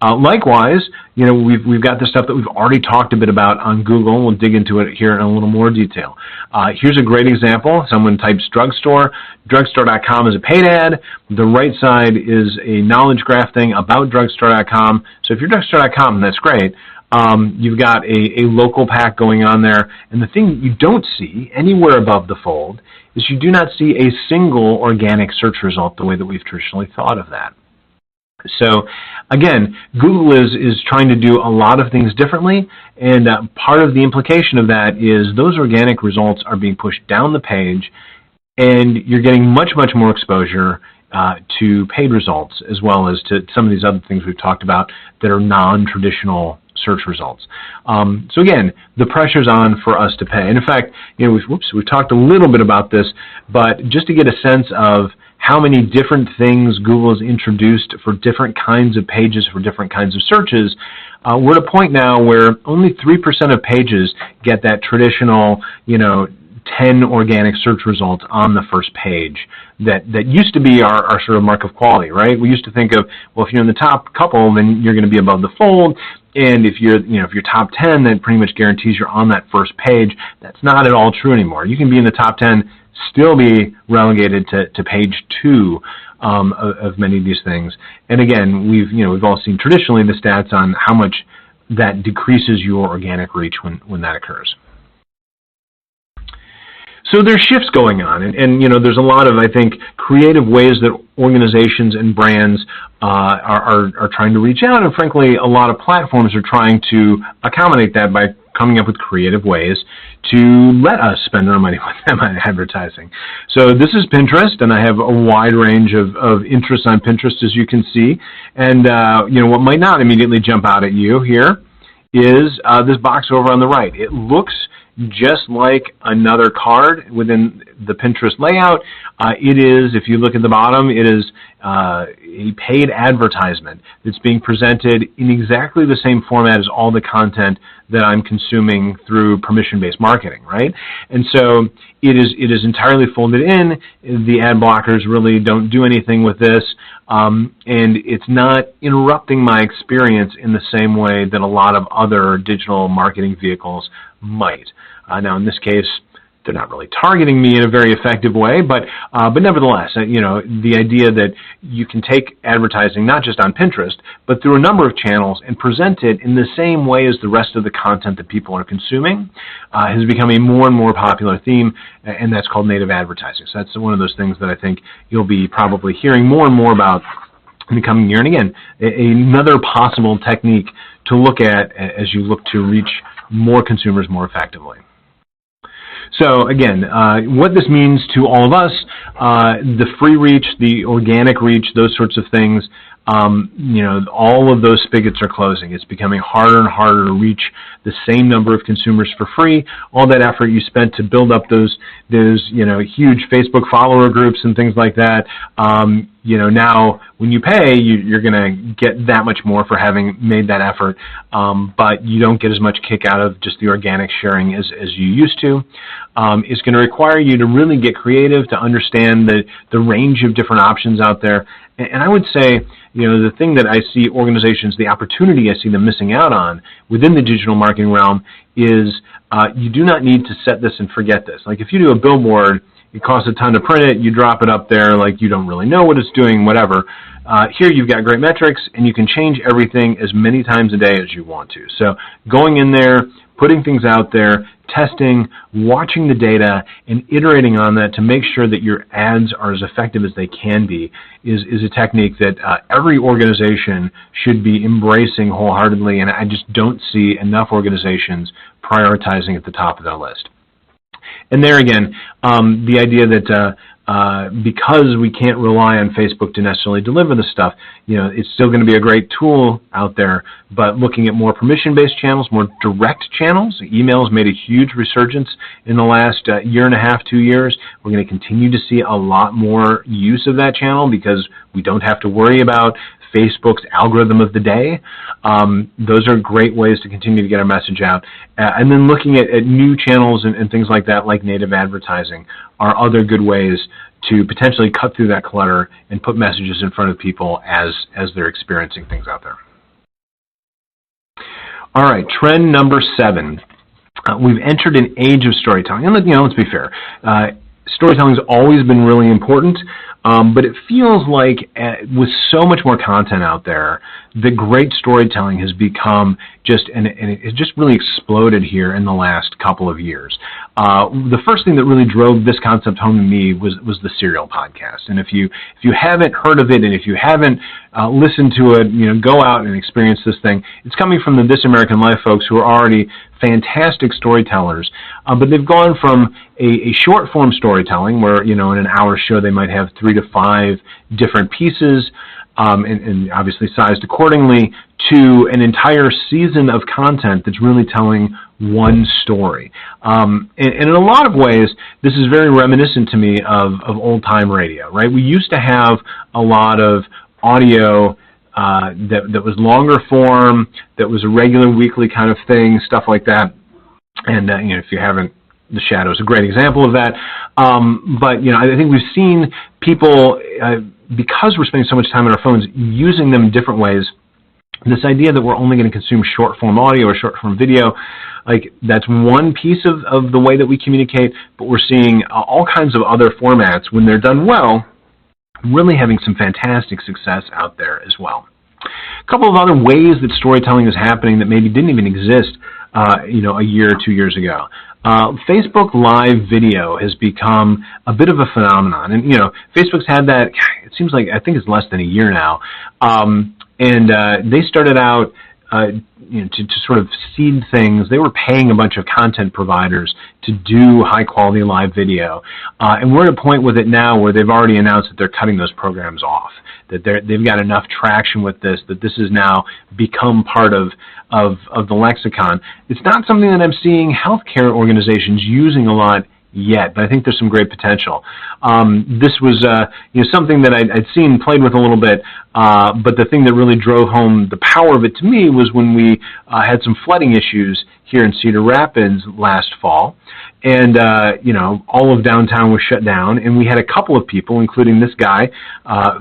Likewise, we've got the stuff that we've already talked a bit about on Google. We'll dig into it here in a little more detail. Here's a great example. Someone types drugstore. Drugstore.com is a paid ad. The right side is a knowledge graph thing about drugstore.com. So if you're drugstore.com, that's great. You've got a local pack going on there. And the thing you don't see anywhere above the fold is you do not see a single organic search result the way that we've traditionally thought of that. So again, Google is trying to do a lot of things differently, and part of the implication of that is those organic results are being pushed down the page, and you're getting much, much more exposure to paid results, as well as to some of these other things we've talked about that are non-traditional search results. So again, the pressure's on for us to pay. And in fact, we've talked a little bit about this, but just to get a sense of how many different things Google has introduced for different kinds of pages, for different kinds of searches, we're at a point now where only 3% of pages get that traditional, 10 organic search results on the first page that used to be our sort of mark of quality, right? We used to think of, well, if you're in the top couple, then you're going to be above the fold, and if you're top 10, that pretty much guarantees you're on that first page. That's not at all true anymore. You can be in the top 10, still be relegated to page 2 of many of these things. And again, we've all seen traditionally the stats on how much that decreases your organic reach when that occurs. So there's shifts going on, and there's a lot of, I think, creative ways that organizations and brands are trying to reach out, and frankly, a lot of platforms are trying to accommodate that by coming up with creative ways to let us spend our money with them on advertising. So this is Pinterest, and I have a wide range of interests on Pinterest, as you can see. And what might not immediately jump out at you here is this box over on the right. It looks just like another card within the Pinterest layout. It is, if you look at the bottom, it is a paid advertisement that's being presented in exactly the same format as all the content that I'm consuming through permission-based marketing, right? And so it is entirely folded in. The ad blockers really don't do anything with this, and it's not interrupting my experience in the same way that a lot of other digital marketing vehicles might. Now, in this case, they're not really targeting me in a very effective way, but nevertheless, the idea that you can take advertising not just on Pinterest, but through a number of channels and present it in the same way as the rest of the content that people are consuming has become a more and more popular theme, and that's called native advertising. So that's one of those things that I think you'll be probably hearing more and more about in the coming year. And again, another possible technique to look at as you look to reach more consumers more effectively. So again, what this means to all of us, the free reach, the organic reach, those sorts of things, all of those spigots are closing. It's becoming harder and harder to reach the same number of consumers for free. All that effort you spent to build up those huge Facebook follower groups and things like that, now when you pay, you're going to get that much more for having made that effort, but you don't get as much kick out of just the organic sharing as you used to. It's going to require you to really get creative, to understand the range of different options out there. And I would say, the thing that I see organizations, the opportunity I see them missing out on within the digital marketing realm is you do not need to set this and forget this. Like if you do a billboard, it costs a ton to print it, you drop it up there like you don't really know what it's doing, whatever. Here you've got great metrics, and you can change everything as many times a day as you want to. So going in there, putting things out there, testing, watching the data, and iterating on that to make sure that your ads are as effective as they can be is a technique that every organization should be embracing wholeheartedly, and I just don't see enough organizations prioritizing at the top of their list. And there again, the idea that because we can't rely on Facebook to necessarily deliver the stuff, it's still going to be a great tool out there, but looking at more permission-based channels, more direct channels. Email's made a huge resurgence in the last year and a half, 2 years. We're going to continue to see a lot more use of that channel because we don't have to worry about Facebook's algorithm of the day. Those are great ways to continue to get our message out. And then looking at new channels and things like that, like native advertising, are other good ways to potentially cut through that clutter and put messages in front of people as they're experiencing things out there. All right, trend number 7. We've entered an age of storytelling. And let's be fair. Storytelling has always been really important, but it feels like with so much more content out there, the great storytelling has become and it just really exploded here in the last couple of years. The first thing that really drove this concept home to me was the Serial podcast. And if you haven't heard of it, and if you haven't listened to it, go out and experience this thing. It's coming from the This American Life folks, who are already fantastic storytellers, but they've gone from a short form storytelling where, in an hour show they might have 3 to 5 different pieces, and obviously sized accordingly, to an entire season of content that's really telling one story. And in a lot of ways, this is very reminiscent to me of old-time radio, right? We used to have a lot of audio that was longer form, that was a regular weekly kind of thing, stuff like that. And if you haven't, The Shadow is a great example of that. But I think we've seen people, because we're spending so much time on our phones, using them in different ways. This idea that we're only going to consume short-form audio or short-form video, that's one piece of the way that we communicate, but we're seeing all kinds of other formats, when they're done well, really having some fantastic success out there as well. A couple of other ways that storytelling is happening that maybe didn't even exist, a year or 2 years ago. Facebook Live video has become a bit of a phenomenon, and Facebook's had that. It seems like, I think it's less than a year now, and they started out to sort of seed things. They were paying a bunch of content providers to do high-quality live video, and we're at a point with it now where they've already announced that they're cutting those programs off, that they've got enough traction with this, that this has now become part of the lexicon. It's not something that I'm seeing healthcare organizations using a lot yet, but I think there's some great potential. This was something that I'd seen, played with a little bit, but the thing that really drove home the power of it to me was when we had some flooding issues here in Cedar Rapids last fall, and all of downtown was shut down, and we had a couple of people, including this guy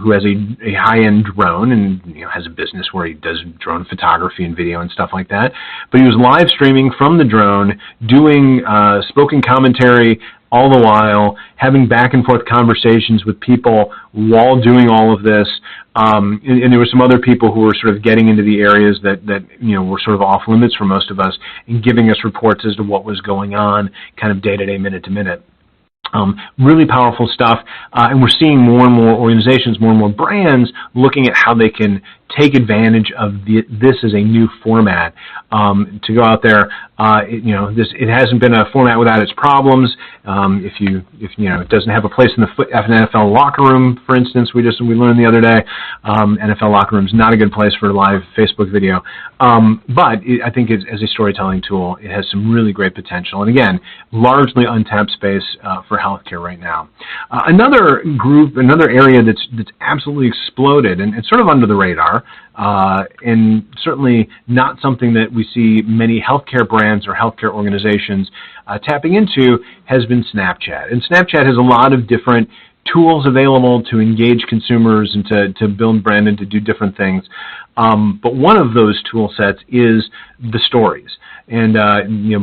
who has a high-end drone and has a business where he does drone photography and video and stuff like that, but he was live streaming from the drone, doing spoken commentary all the while, having back and forth conversations with people while doing all of this. And there were some other people who were sort of getting into the areas that were sort of off limits for most of us, and giving us reports as to what was going on, kind of day to day, minute to minute. Really powerful stuff, and we're seeing more and more organizations, more and more brands looking at how they can take advantage of this as a new format to go out there. It hasn't been a format without its problems. If it doesn't have a place in the NFL locker room, for instance, we learned the other day, NFL locker room is not a good place for live Facebook video. But I think as a storytelling tool, it has some really great potential. And again, largely untapped space for healthcare right now. Another area that's absolutely exploded, and it's sort of under the radar, and certainly not something that we see many healthcare brands or healthcare organizations tapping into, has been Snapchat. And Snapchat has a lot of different tools available to engage consumers and to build brand and to do different things. But one of those tool sets is the stories. And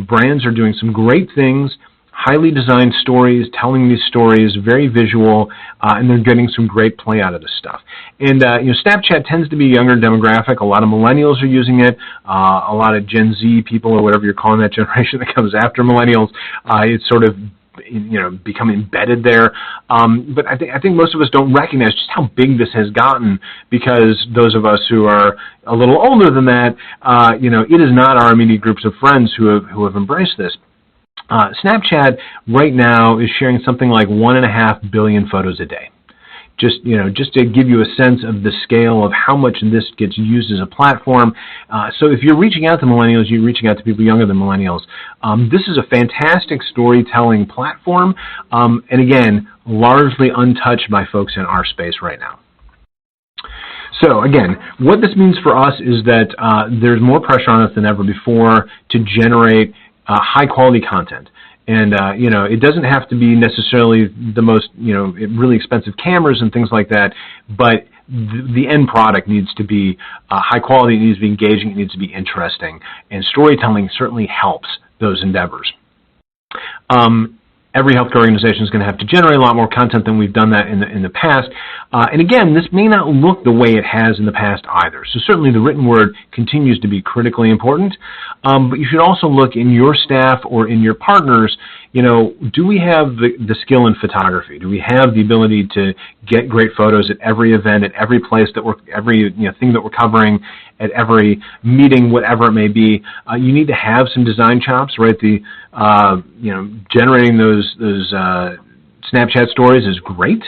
brands are doing some great things, highly designed stories, telling these stories, very visual, and they're getting some great play out of this stuff. And Snapchat tends to be a younger demographic. A lot of millennials are using it. A lot of Gen Z people, or whatever you're calling that generation that comes after millennials, it's sort of become embedded there. But I think most of us don't recognize just how big this has gotten, because those of us who are a little older than that, it is not our immediate groups of friends who have embraced this. Snapchat right now is sharing something like 1.5 billion photos a day. Just to give you a sense of the scale of how much this gets used as a platform. So if you're reaching out to millennials, you're reaching out to people younger than millennials. This is a fantastic storytelling platform, and again, largely untouched by folks in our space right now. So again, what this means for us is that there's more pressure on us than ever before to generate high-quality content. And, it doesn't have to be necessarily the most, really expensive cameras and things like that, but the end product needs to be high quality, it needs to be engaging, it needs to be interesting, and storytelling certainly helps those endeavors. Every healthcare organization is going to have to generate a lot more content than we've done that in the past. And again, this may not look the way it has in the past either. So certainly the written word continues to be critically important. But you should also look in your staff or in your partners, do we have the skill in photography? Do we have the ability to get great photos at every event, at every place that every thing that we're covering, at every meeting, whatever it may be? You need to have some design chops, right? Generating those Snapchat stories is great,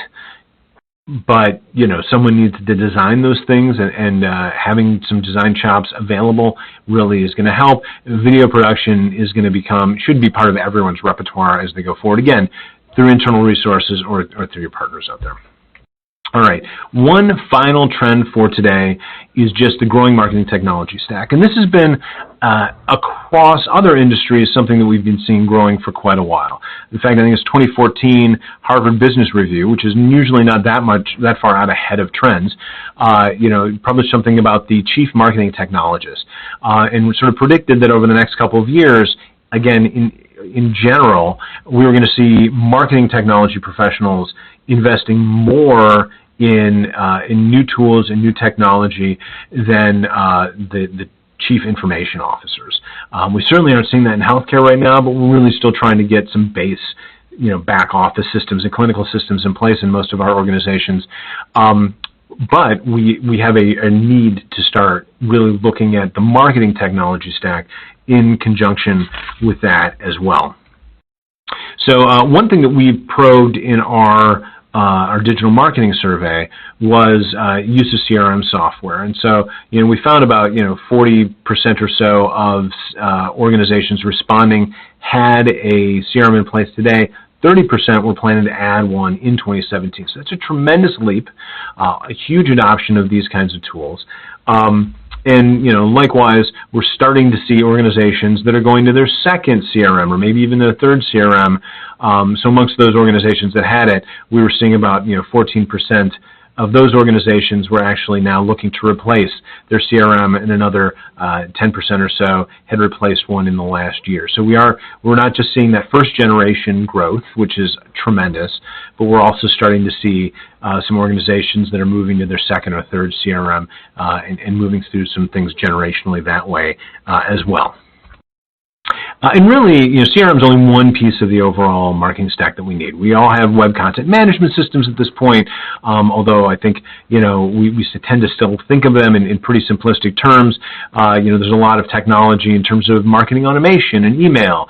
but someone needs to design those things, and having some design chops available really is going to help. Video production should be part of everyone's repertoire as they go forward, again, through internal resources or through your partners out there. All right, one final trend for today is just the growing marketing technology stack. And this has been, across other industries, something that we've been seeing growing for quite a while. In fact, I think it's 2014 Harvard Business Review, which is usually not that far out ahead of trends, published something about the chief marketing technologist, and sort of predicted that over the next couple of years, again, in general, we were going to see marketing technology professionals investing more in new tools and new technology than the chief information officers. We certainly aren't seeing that in healthcare right now, but we're really still trying to get some base, back office systems and clinical systems in place in most of our organizations. But we have a need to start really looking at the marketing technology stack in conjunction with that as well. So one thing that we probed in our digital marketing survey was use of CRM software. And so, we found about 40% or so of organizations responding had a CRM in place today. 30% were planning to add one in 2017. So that's a tremendous leap, a huge adoption of these kinds of tools. And likewise, we're starting to see organizations that are going to their second CRM or maybe even their third CRM. So amongst those organizations that had it, we were seeing about 14% of those organizations were actually now looking to replace their CRM, and another 10% or so had replaced one in the last year. So we're not just seeing that first generation growth, which is tremendous, but we're also starting to see some organizations that are moving to their second or third CRM and moving through some things generationally that way as well. And really, CRM is only one piece of the overall marketing stack that we need. We all have web content management systems at this point, although I think, we tend to still think of them in pretty simplistic terms. There's a lot of technology in terms of marketing automation and email,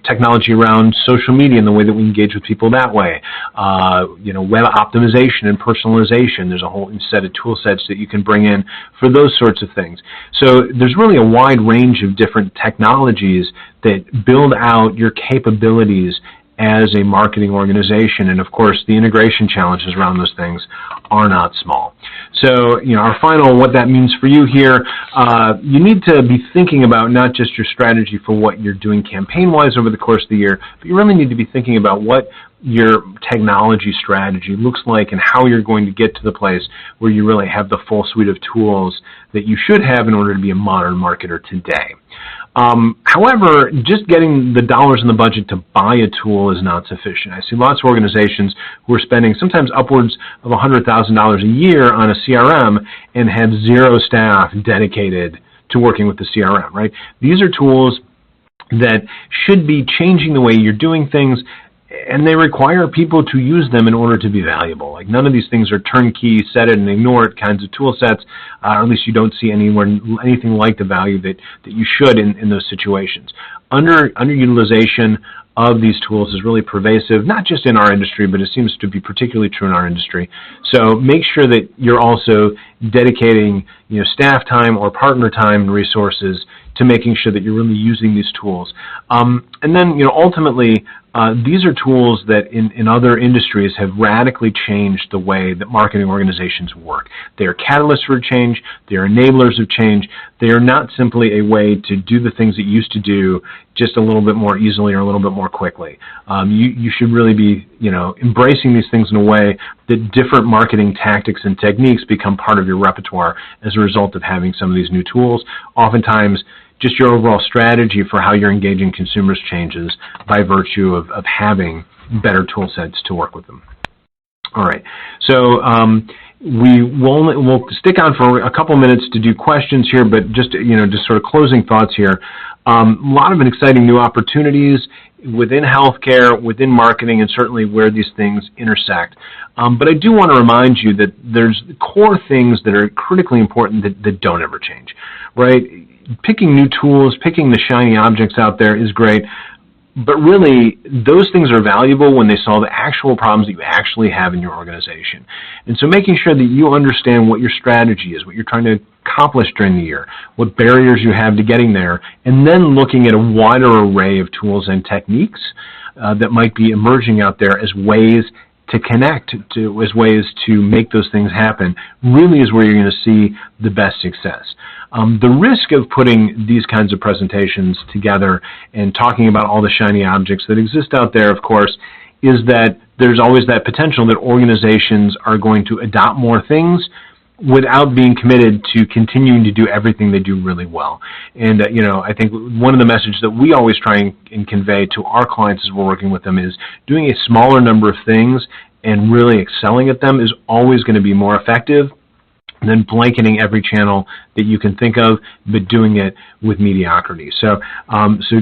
technology around social media and the way that we engage with people that way, web optimization and personalization. There's a whole set of tool sets that you can bring in for those sorts of things. So there's really a wide range of different technologies that build out your capabilities as a marketing organization, and of course the integration challenges around those things are not small. So, our final, what that means for you here, you need to be thinking about not just your strategy for what you're doing campaign-wise over the course of the year, but you really need to be thinking about what your technology strategy looks like and how you're going to get to the place where you really have the full suite of tools that you should have in order to be a modern marketer today. However, just getting the dollars in the budget to buy a tool is not sufficient. I see lots of organizations who are spending sometimes upwards of $100,000 a year on a CRM and have zero staff dedicated to working with the CRM, right? These are tools that should be changing the way you're doing things, and they require people to use them in order to be valuable. Like, none of these things are turnkey, set it and ignore it kinds of tool sets, or at least you don't see anything like the value that you should in those situations. Underutilization of these tools is really pervasive, not just in our industry, but it seems to be particularly true in our industry. So make sure that you're also dedicating staff time or partner time and resources to making sure that you're really using these tools. And then ultimately, these are tools that in other industries have radically changed the way that marketing organizations work. They are catalysts for change. They are enablers of change. They are not simply a way to do the things that you used to do just a little bit more easily or a little bit more quickly. You should really be, embracing these things in a way that different marketing tactics and techniques become part of your repertoire as a result of having some of these new tools. Oftentimes, just your overall strategy for how you're engaging consumers changes by virtue of having better tool sets to work with them. All right, so we'll stick on for a couple minutes to do questions here, but just sort of closing thoughts here. A lot of exciting new opportunities within healthcare, within marketing, and certainly where these things intersect. But I do want to remind you that there's core things that are critically important that don't ever change, right? Picking new tools, picking the shiny objects out there is great, but really those things are valuable when they solve the actual problems that you actually have in your organization. And so making sure that you understand what your strategy is, what you're trying to accomplish during the year, what barriers you have to getting there, and then looking at a wider array of tools and techniques that might be emerging out there as ways to connect, as ways to make those things happen, really is where you're going to see the best success. The risk of putting these kinds of presentations together and talking about all the shiny objects that exist out there, of course, is that there's always that potential that organizations are going to adopt more things without being committed to continuing to do everything they do really well. And, I think one of the messages that we always try and convey to our clients as we're working with them is doing a smaller number of things and really excelling at them is always going to be more effective than blanketing every channel that you can think of, but doing it with mediocrity. So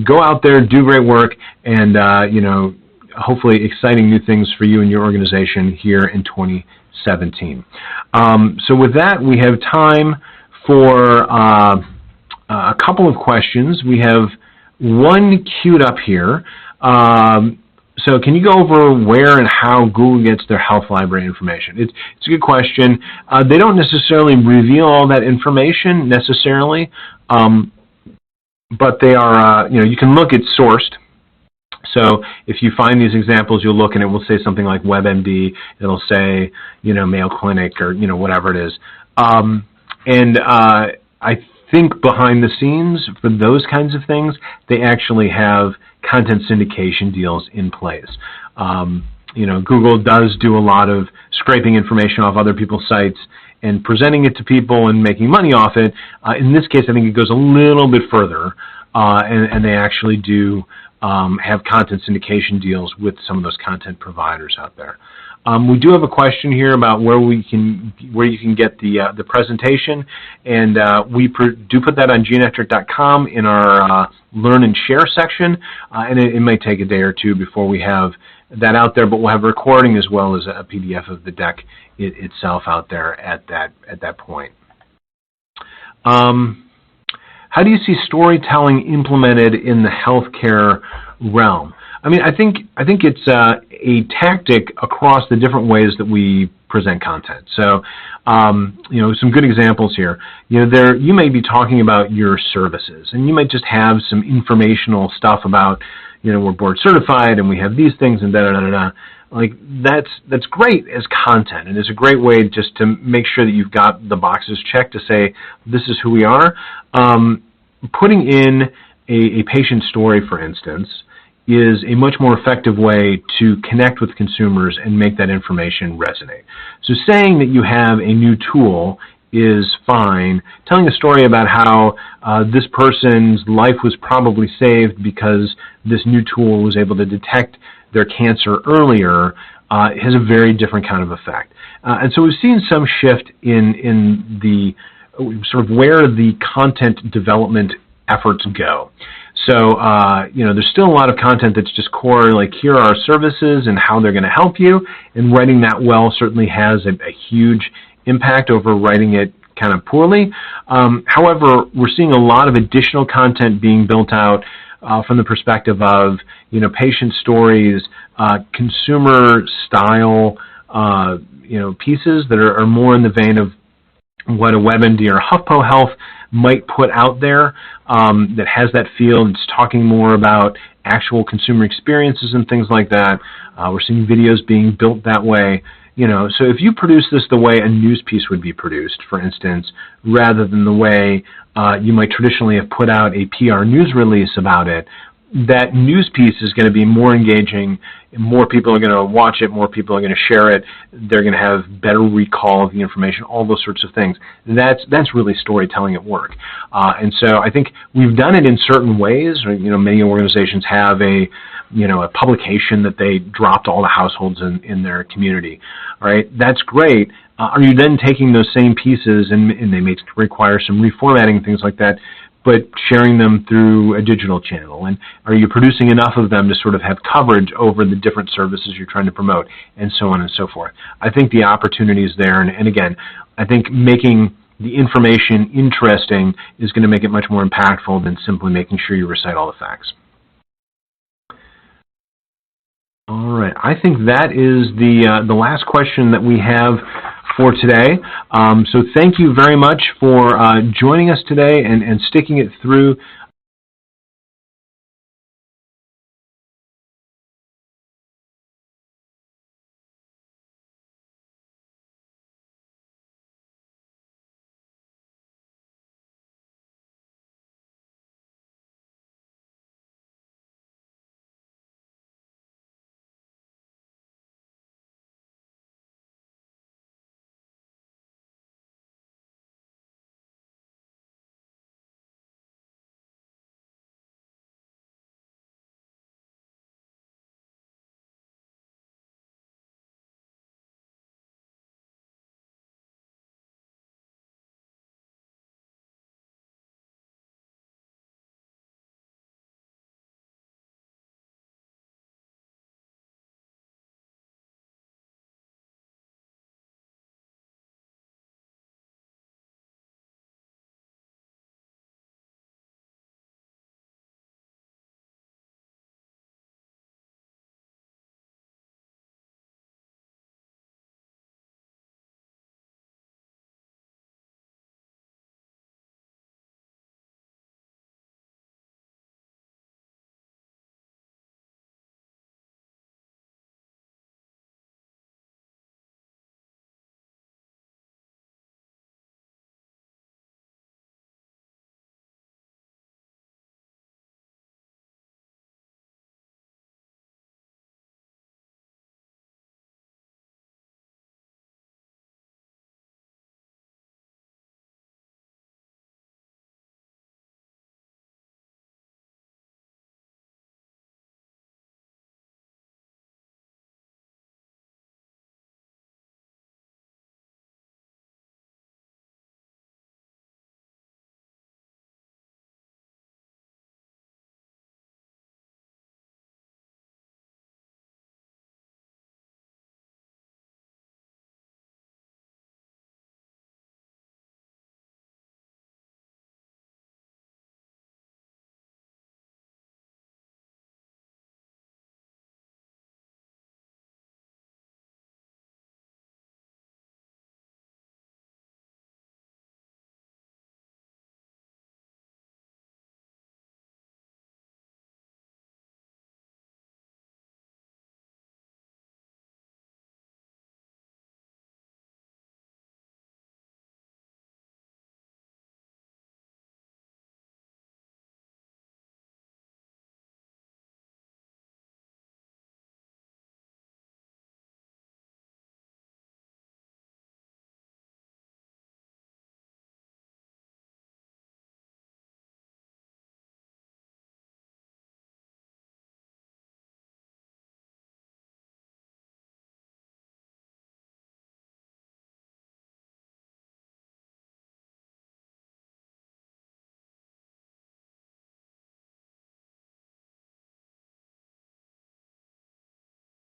go out there, do great work, and, hopefully exciting new things for you and your organization here in 2017. So with that, we have time for a couple of questions. We have one queued up here. So can you go over where and how Google gets their health library information? It's a good question. They don't necessarily reveal all that information necessarily, but they are, you can look at sourced. So if you find these examples, you'll look and it will say something like WebMD. It'll say, Mayo Clinic or, whatever it is. I think behind the scenes for those kinds of things, they actually have content syndication deals in place. Google does do a lot of scraping information off other people's sites and presenting it to people and making money off it. In this case, I think it goes a little bit further, and they actually do have content syndication deals with some of those content providers out there. We do have a question here about where you can get the presentation, and we do put that on geonetric.com in our Learn and Share section, and it may take a day or two before we have that out there, but we'll have a recording as well as a PDF of the deck itself out there at that point. How do you see storytelling implemented in the healthcare realm? I think it's a tactic across the different ways that we present content. So, some good examples here. You may be talking about your services, and you might just have some informational stuff about, we're board certified, and we have these things, and da-da-da-da-da. Like, that's great as content, and it's a great way just to make sure that you've got the boxes checked to say, this is who we are. Putting in a patient story, for instance, is a much more effective way to connect with consumers and make that information resonate. So saying that you have a new tool is fine. Telling a story about how this person's life was probably saved because this new tool was able to detect their cancer earlier has a very different kind of effect. And so we've seen some shift in the sort of where the content development efforts go. So, there's still a lot of content that's just core, like here are our services and how they're going to help you, and writing that well certainly has a huge impact over writing it kind of poorly. However, we're seeing a lot of additional content being built out from the perspective of, patient stories, consumer style, pieces that are more in the vein of what a WebMD or HuffPo Health might put out there that has that feel. It's talking more about actual consumer experiences and things like that. We're seeing videos being built that way. So if you produce this the way a news piece would be produced, for instance, rather than the way you might traditionally have put out a PR news release about it, that news piece is going to be more engaging. More people are going to watch it. More people are going to share it. They're going to have better recall of the information, all those sorts of things. That's really storytelling at work. And so I think we've done it in certain ways. Many organizations have a publication that they dropped all the households in their community. All right, that's great. Are you then taking those same pieces, and they may require some reformatting, things like that, but sharing them through a digital channel? And are you producing enough of them to sort of have coverage over the different services you're trying to promote, and so on and so forth? I think the opportunity is there, and again, I think making the information interesting is going to make it much more impactful than simply making sure you recite all the facts. All right, I think that is the last question that we have for today. So thank you very much for joining us today and sticking it through